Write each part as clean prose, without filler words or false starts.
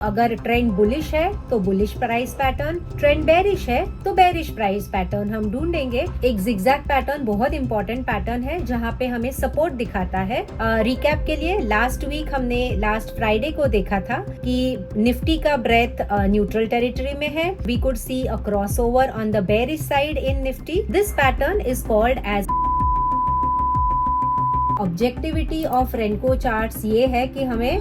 अगर trend bullish है तो bullish price pattern, trend bearish है तो बेरिश प्राइस पैटर्न हम ढूंढेंगे। एक जिगजैग पैटर्न बहुत इंपॉर्टेंट पैटर्न है जहां पे हमें सपोर्ट दिखाता है। रिकैप के लिए लास्ट वीक हमने लास्ट फ्राइडे को देखा था कि निफ्टी का ब्रेथ न्यूट्रल टेरिटरी में है। We could see a crossover on the bearish side in Nifty. This pattern is called as objectivity of Renko charts. ये है कि हमें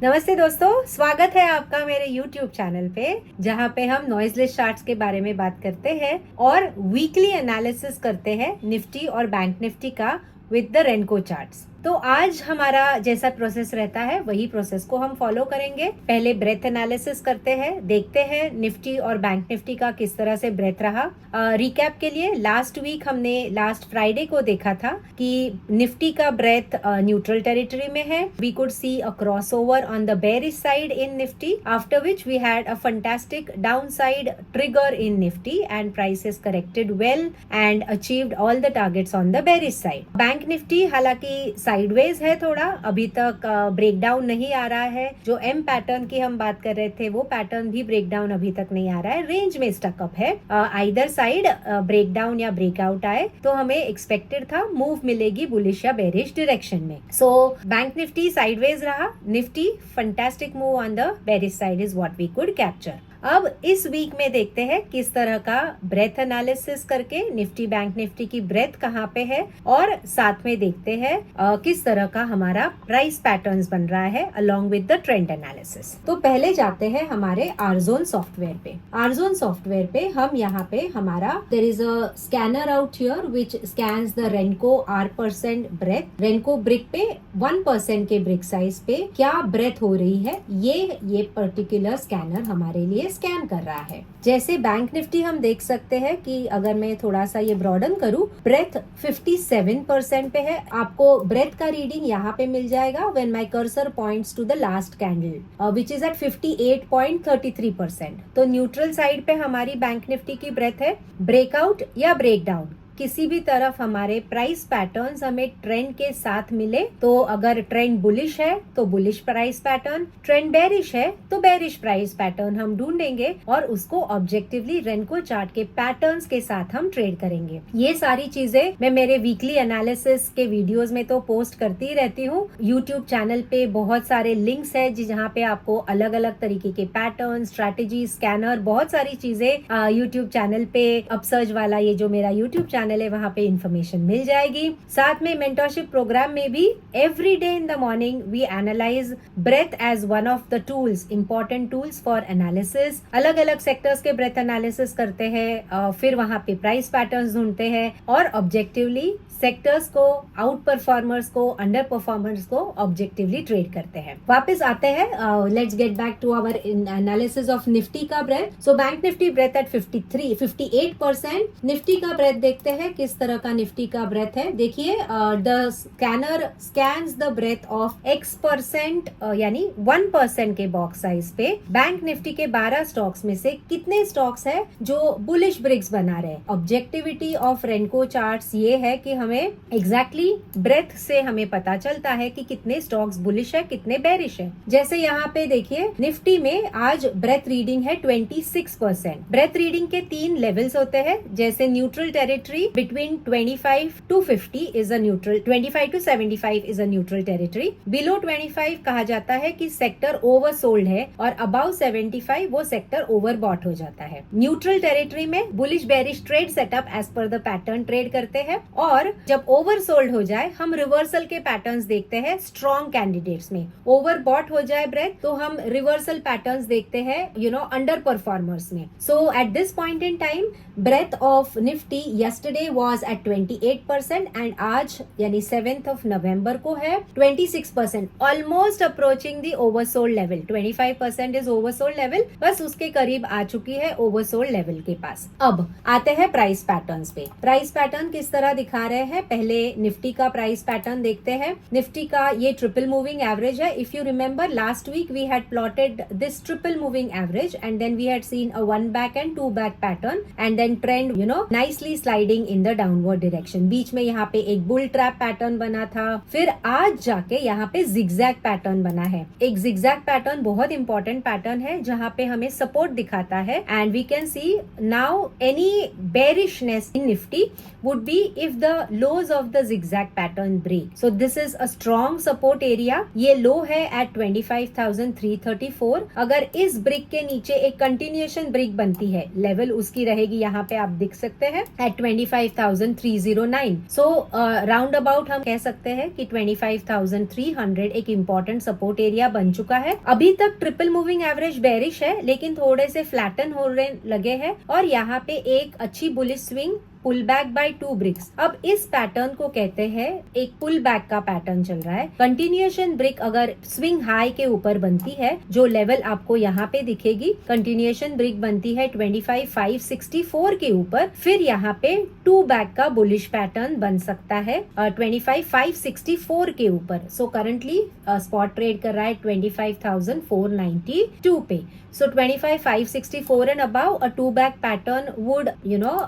नमस्ते दोस्तों, स्वागत है आपका मेरे YouTube चैनल पे जहाँ पे हम नॉइजलेस चार्ट्स के बारे में बात करते हैं और वीकली एनालिसिस करते हैं निफ्टी और बैंक निफ्टी का विद द रेनको चार्ट्स। तो आज हमारा जैसा प्रोसेस रहता है वही प्रोसेस को हम फॉलो करेंगे। पहले ब्रेथ एनालिसिस करते हैं, देखते हैं निफ्टी और बैंक निफ्टी का किस तरह से ब्रेथ रहा। रिकैप के लिए लास्ट वीक हमने लास्ट फ्राइडे को देखा था कि निफ्टी का ब्रेथ न्यूट्रल टेरिटरी में है। We could see a crossover on the bearish side in Nifty, after which we had a fantastic downside trigger in Nifty and prices corrected well and achieved all the targets on the bearish side. Bank Nifty हालांकि sideways है थोड़ा, अभी तक breakdown नहीं आ रहा है। जो M pattern की हम बात कर रहे थे वो पैटर्न भी ब्रेकडाउन अभी तक नहीं आ रहा है, रेंज में स्टकअप है। आइदर साइड ब्रेकडाउन या ब्रेकआउट आए तो हमें एक्सपेक्टेड था मूव मिलेगी बुलिश या बेरिश डायरेक्शन में। सो बैंक निफ्टी साइडवेज रहा, Nifty fantastic move on the bearish side is what we could capture. अब इस वीक में देखते हैं किस तरह का ब्रेथ एनालिसिस करके निफ्टी बैंक निफ्टी की ब्रेथ कहाँ पे है और साथ में देखते हैं किस तरह का हमारा प्राइस पैटर्न्स बन रहा है along with the trend analysis. तो पहले जाते हैं हमारे आरजोन सॉफ्टवेयर पे। आरजोन सॉफ्टवेयर पे हम यहाँ पे हमारा there is a scanner out here which scans the Renko R% breadth. Renko brick पे 1% के ब्रिक साइज पे क्या ब्रेथ हो रही है ये पर्टिकुलर स्कैनर हमारे लिए स्कैन कर रहा है। जैसे बैंक निफ्टी हम देख सकते हैं कि अगर मैं थोड़ा सा ये ब्रॉडन करूं, ब्रेथ 57% पे है। आपको ब्रेथ का रीडिंग यहाँ पे मिल जाएगा when my cursor points to the last candle which is at 58.33%। तो न्यूट्रल साइड पे हमारी बैंक निफ्टी की ब्रेथ है। ब्रेकआउट या ब्रेकडाउन किसी भी तरफ हमारे प्राइस पैटर्न्स हमें ट्रेंड के साथ मिले तो अगर ट्रेंड बुलिश है तो bullish price pattern, trend bearish है तो बेरिश प्राइस पैटर्न हम ढूंढेंगे और उसको ऑब्जेक्टिवली रेनको चार्ट के पैटर्न्स के साथ हम ट्रेड करेंगे। ये सारी चीजें मैं मेरे वीकली एनालिसिस के वीडियोस में तो पोस्ट करती रहती हूँ। यूट्यूब चैनल पे बहुत सारे लिंक्स है जहाँ पे आपको अलग अलग तरीके के पैटर्न, स्ट्रैटेजी, स्कैनर, बहुत सारी चीजें यूट्यूब चैनल पे अपसर्च वाला ये जो मेरा यूट्यूब चैनल है वहां पे इंफॉर्मेशन मिल जाएगी। साथ में मेंटरशिप प्रोग्राम में भी every day in the morning we analyse breadth as one of the tools, important tools for analysis. अलग अलग सेक्टर्स के ब्रेथ एनालिसिस करते हैं, फिर वहां पे प्राइस पैटर्न्स ढूंढते हैं और ऑब्जेक्टिवली सेक्टर्स को, आउट परफॉर्मर्स को, अंडर परफॉर्मर्स को ऑब्जेक्टिवली ट्रेड करते हैं। वापस आते हैं, let's get back to our analysis of Nifty का breadth. So bank Nifty breadth at 58%। Nifty का ब्रेथ देखते हैं किस तरह का निफ्टी का ब्रेथ है। देखिए, the scanner scans the breadth of X% यानी 1% के बॉक्स साइज पे बैंक निफ्टी के 12 स्टॉक्स में से कितने स्टॉक्स है जो बुलिश ब्रिक्स बना रहे हैं। ऑब्जेक्टिविटी ऑफ रेनको चार्ट्स ये है कि हमें एग्जैक्टली ब्रेथ से हमें पता चलता है कि कितने स्टॉक्स बुलिश है, कितने बेरिश है। जैसे यहाँ पे देखिए निफ्टी में आज ब्रेथ रीडिंग है 26%। ब्रेथ रीडिंग के 3 लेवल्स होते हैं, जैसे neutral territory between 25 to 50 is a neutral, 25 to 75 is a neutral territory. Below 25 कहा जाता है कि सेक्टर ओवरसोल्ड है और अबाउ 75 वो सेक्टर ओवरबॉट हो जाता है। न्यूट्रल टेरिटरी में bullish bearish trade setup as per the pattern trade करते हैं और जब ओवरसोल्ड हो जाए हम रिवर्सल के पैटर्न्स देखते हैं स्ट्रॉन्ग कैंडिडेट्स में। ओवरबॉट हो जाए ब्रेथ तो हम रिवर्सल पैटर्न्स देखते हैं अंडर परफॉर्मर्स में। So at this point in time breadth of Nifty yesterday was at 28% and आज यानी 7th of November को है 26%, almost approaching the oversold level। 25% is oversold level, बस उसके करीब आ चुकी है oversold level के पास। अब आते हैं प्राइस पैटर्न्स पे। प्राइस पैटर्न किस तरह दिखा रहे हैं। पहले निफ्टी का प्राइस पैटर्न देखते हैं। निफ्टी का ये ट्रिपल मूविंग एवरेज है। If you remember last week we had plotted this triple moving average and then we had seen a 1 back and 2 back pattern and then trend nicely sliding in the downward direction. बीच में यहाँ पे एक bull trap pattern बना था, फिर आज जाके यहाँ पे जिगजैग पैटर्न बना है। एक जिगजैग पैटर्न बहुत इंपॉर्टेंट पैटर्न है जहाँ पे हमें सपोर्ट दिखाता है and we can see now any bearishness in Nifty would be if the lows of the zigzag pattern break. So this is a strong support area. ये लो है at 25,334. अगर इस ब्रिक के नीचे एक कंटिन्यूएशन ब्रिक बनती है, लेवल उसकी रहेगी यहाँ पे आप दिख सकते हैं at 25,309. So राउंड अबाउट हम कह सकते हैं कि 25,300 एक इम्पोर्टेंट सपोर्ट एरिया बन चुका है। अभी तक ट्रिपल मूविंग एवरेज बेरिश है लेकिन थोड़े से फ्लैटन होने लगे हैं और यहाँ पे एक अच्छी bullish swing pullback by 2 bricks. अब इस पैटर्न को कहते हैं एक पुल बैक का पैटर्न चल रहा है। कंटिन्यूएशन ब्रिक अगर स्विंग हाई के ऊपर बनती है, जो लेवल आपको यहाँ पे दिखेगी, कंटिन्यूएशन ब्रिक बनती है 25,564 के ऊपर, फिर यहाँ पे 2 बैक का बुलिश पैटर्न बन सकता है 25,564 के ऊपर। सो करंटली स्पॉट ट्रेड कर रहा है 25,492 पे। So 25,564 and above, a 2 back pattern would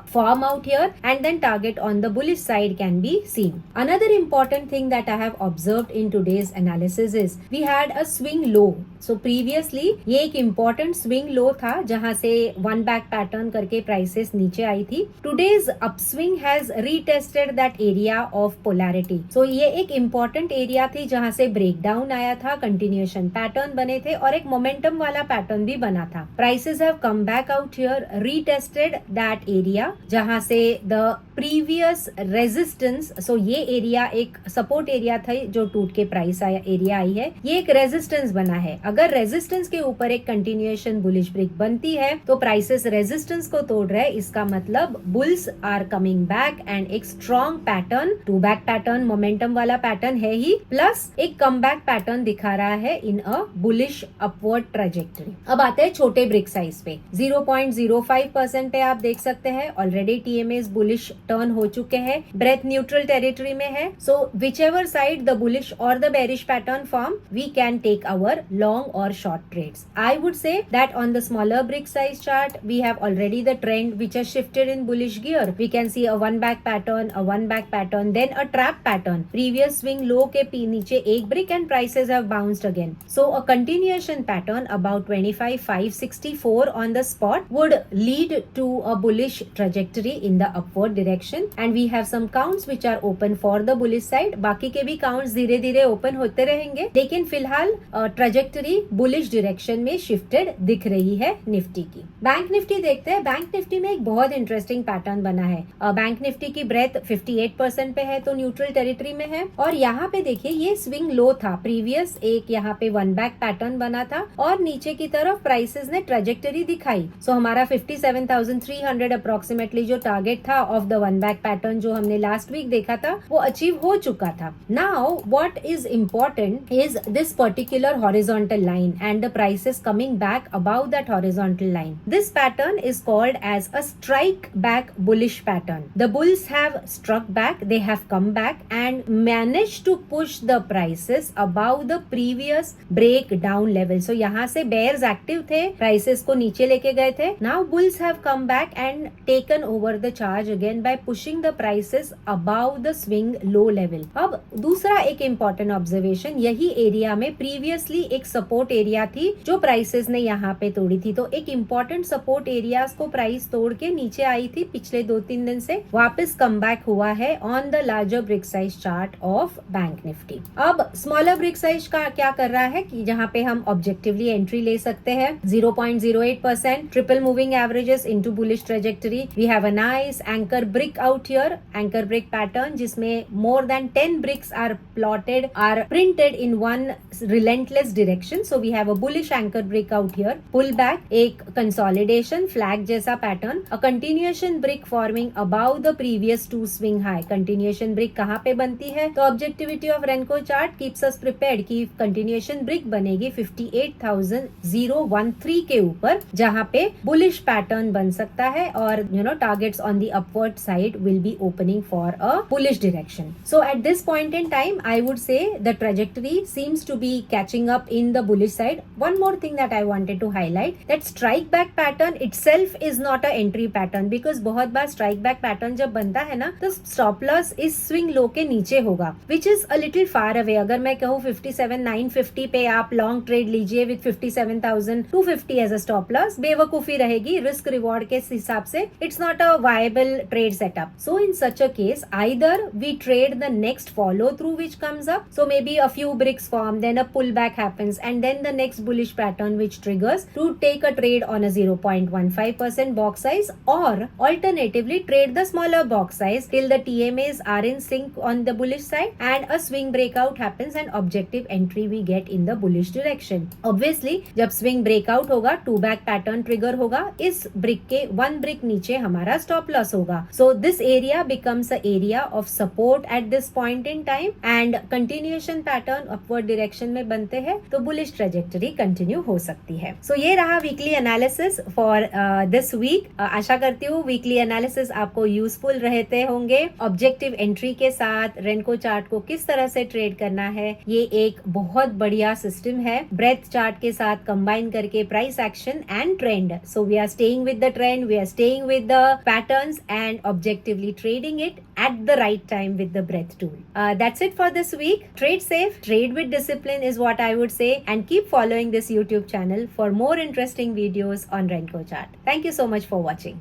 form out here and then target on the bullish side can be seen. Another important thing that I have observed in today's analysis is we had a swing low. So previously ये एक important swing low था जहाँ से 1 back pattern करके prices नीचे आई थी. Today's upswing has retested that area of polarity. So ये एक important area थी जहाँ से breakdown आया था, continuation pattern बने थे और एक momentum वाला pattern भी बना था। Prices have come back out here, retested that area जहाँ से the previous resistance, so ये area एक support area था जो टूट के price आया area आई है, ये एक resistance बना है। अगर resistance के ऊपर एक continuation bullish break बनती है तो prices resistance को तोड़ रहे हैं, इसका मतलब bulls are coming back and एक strong pattern, 2 back pattern, momentum वाला pattern है ही, plus एक comeback pattern दिखा रहा है in a bullish upward trajectory। अब आते हैं छोटे ब्रिक साइज पे, 0.05% पे आप देख सकते हैं ऑलरेडी TMAs बुलिश टर्न हो चुके हैं, ब्रेथ न्यूट्रल टेरिटरी में है। So whichever side the bullish और the bearish pattern form, we can take our long और short trades. I would say that on the smaller brick size chart we have already the trend which has shifted in bullish gear. We can see a 1 back pattern, a 1 back pattern, then a trap pattern, previous swing low के नीचे एक brick and prices have bounced again. So a continuation pattern about 25,564 on the spot would lead to a bullish trajectory in the upward direction and we have some counts which are open for the bullish side. बाकी के भी counts धीरे धीरे open होते रहेंगे लेकिन फिलहाल trajectory bullish direction में shifted दिख रही है निफ्टी की। बैंक निफ्टी देखते हैं। बैंक निफ्टी में एक बहुत इंटरेस्टिंग पैटर्न बना है। बैंक निफ्टी की ब्रेथ 58% पे है तो न्यूट्रल टेरिटरी में है और यहाँ पे देखिए ये स्विंग लो था, प्रीवियस एक यहाँ पे 1 back पैटर्न बना था और नीचे की तरफ प्राइसेस ने ट्रेजेक्टरी दिखाई। सो हमारा 57,300 अप्रोक्सीमेटली जो टारगेट था ऑफ द 1 back पैटर्न जो हमने लास्ट वीक देखा था वो अचीव हो चुका था। Now what is important is this particular horizontal line and the prices coming back about that horizontal line. This pattern is called as a strike back bullish pattern. The bulls have struck back, they have come back and manage to push the prices about the previous breakdown level. So यहाँ से bears active थे, prices को नीचे लेके गए थे। Now bulls have come back and taken over the charge again bye pushing the prices about the swing low level. अब दूसरा एक इम्पोर्टेंट ऑब्जर्वेशन, यही एरिया में प्रीवियसली एक सपोर्ट एरिया थी जो प्राइसेस ने यहाँ पे तोड़ी थी। तो एक इम्पोर्टेंट सपोर्ट एरियाज को प्राइस तोड़ के नीचे आई थी, पिछले 2-3 दिन से वापस कम बैक हुआ है on the larger brick size chart of bank Nifty. अब स्मॉलर ब्रिक साइज का क्या कर रहा है कि जहाँ पे हम ऑब्जेक्टिवली एंट्री ले सकते हैं। 0.08% triple moving averages into bullish trajectory. We have a nice anchor brick out here, anchor brick pattern जिसमें more than 10 bricks are plotted, are printed in one relentless direction. So we have a bullish anchor brick out here, pull back, एक consolidation flag जैसा pattern, a continuation brick forming above the previous 2 swing high. Continuation brick कहाँ पे बनती है तो objectivity of Renko chart keeps us prepared कि continuation brick बनेगी 58,013 के ऊपर जहाँ पे bullish pattern बन सकता है और targets on the upward side will be opening for a bullish direction. So at this point in time, I would say the trajectory seems to be catching up in the bullish side. One more thing that I wanted to highlight, that strike back pattern itself is not a entry pattern, because बहुत बार strike back pattern जब बनता है ना, तो stop loss इस swing low के नीचे होगा, which is a little far away. अगर मैं कहूँ 57,950 पे आप long trade लीजिए with 57,250 as a stop loss, बेवकूफी रहेगी risk reward के हिसाब से. It's not a viable trade setup. So in such a case, either we trade the next follow through which comes up, so maybe a few bricks form, then a pullback happens, and then the next bullish pattern which triggers to take a trade on a 0.15% box size, or alternatively trade the smaller box size till the TMAs are in sync on the bullish side and a swing breakout happens and objective entry we get in the bullish direction. Obviously जब swing breakout होगा, two back pattern trigger होगा, इस brick के one brick नीचे हमारा stop loss होगा. So this area becomes a area of support at this point in time, and continuation pattern upward direction में बनते हैं तो bullish trajectory continue हो सकती है. So ये रहा weekly analysis for this week. आशा करती हूँ weekly analysis आपको useful रहते होंगे. Objective entry के साथ रेनको चार्ट को किस तरह से ट्रेड करना है, ये एक बहुत बढ़िया सिस्टम है. ब्रेथ चार्ट के साथ कंबाइन करके price action and trend. So we are staying with the trend, we are staying with the patterns and objectively trading it at the right time with the breath tool. That's it for this week. Trade safe, trade with discipline is what I would say, and keep following this YouTube channel for more interesting videos on Renko chart. Thank you so much for watching.